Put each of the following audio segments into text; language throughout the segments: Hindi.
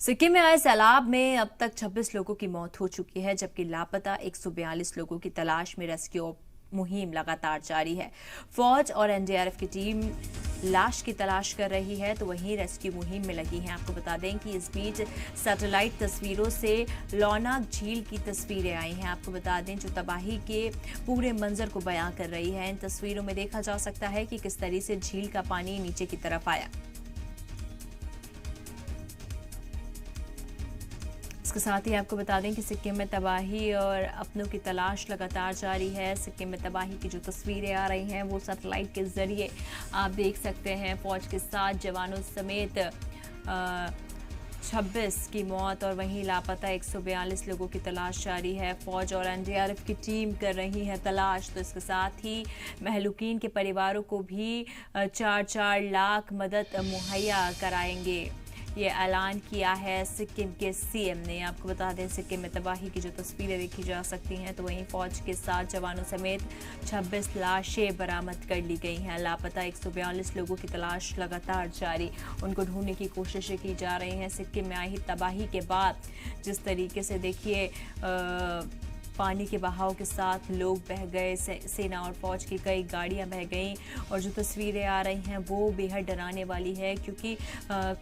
सिक्किम में आए सैलाब में अब तक 26 लोगों की मौत हो चुकी है, जबकि लापता 142 लोगों की तलाश में रेस्क्यू मुहिम लगातार जारी है। फौज और एनडीआरएफ की टीम लाश की तलाश कर रही है, तो वहीं रेस्क्यू मुहिम में लगी है। आपको बता दें कि इस बीच सैटेलाइट तस्वीरों से लौनाक झील की तस्वीरें आई हैं। आपको बता दें, जो तबाही के पूरे मंजर को बयां कर रही है। इन तस्वीरों में देखा जा सकता है कि किस तरह से झील का पानी नीचे की तरफ आया। इसके साथ ही आपको बता दें कि सिक्किम में तबाही और अपनों की तलाश लगातार जारी है। सिक्किम में तबाही की जो तस्वीरें आ रही हैं वो सैटेलाइट के जरिए आप देख सकते हैं। फौज के 7 जवानों समेत 26 की मौत और वहीं लापता 142 लोगों की तलाश जारी है। फौज और एनडीआरएफ की टीम कर रही है तलाश। तो इसके साथ ही महलूकीन के परिवारों को भी 4-4 लाख मदद मुहैया कराएंगे, ये ऐलान किया है सिक्किम के सीएम ने। आपको बता दें, सिक्किम में तबाही की जो तस्वीरें देखी जा सकती हैं, तो वहीं फौज के 7 जवानों समेत 26 लाशें बरामद कर ली गई हैं। लापता 142 लोगों की तलाश लगातार जारी, उनको ढूंढने की कोशिशें की जा रही हैं। सिक्किम में आई तबाही के बाद जिस तरीके से देखिए पानी के बहाव के साथ लोग बह गए, सेना और फौज की कई गाड़ियां बह गईं और जो तस्वीरें आ रही हैं वो बेहद डराने वाली है, क्योंकि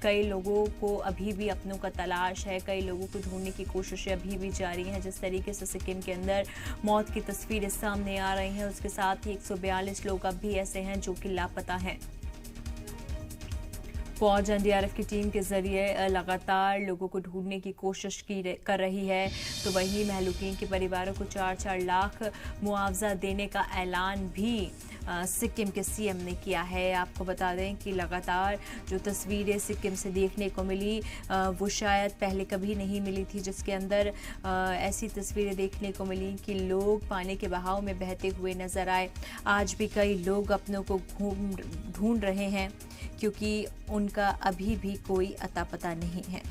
कई लोगों को अभी भी अपनों का तलाश है, कई लोगों को ढूंढने की कोशिशें अभी भी जारी हैं। जिस तरीके से सिक्किम के अंदर मौत की तस्वीरें सामने आ रही हैं, उसके साथ ही 142 लोग अब भी ऐसे हैं जो कि लापता हैं। फौज एनडीआरएफ की टीम के जरिए लगातार लोगों को ढूंढने की कोशिश कर रही है। तो वहीं महलूकीन के परिवारों को 4-4 लाख मुआवजा देने का ऐलान भी सिक्किम के सीएम ने किया है। आपको बता दें कि लगातार जो तस्वीरें सिक्किम से देखने को मिली वो शायद पहले कभी नहीं मिली थी, जिसके अंदर ऐसी तस्वीरें देखने को मिली कि लोग पानी के बहाव में बहते हुए नजर आए। आज भी कई लोग अपनों को ढूंढ रहे हैं, क्योंकि उनका अभी भी कोई अता पता नहीं है।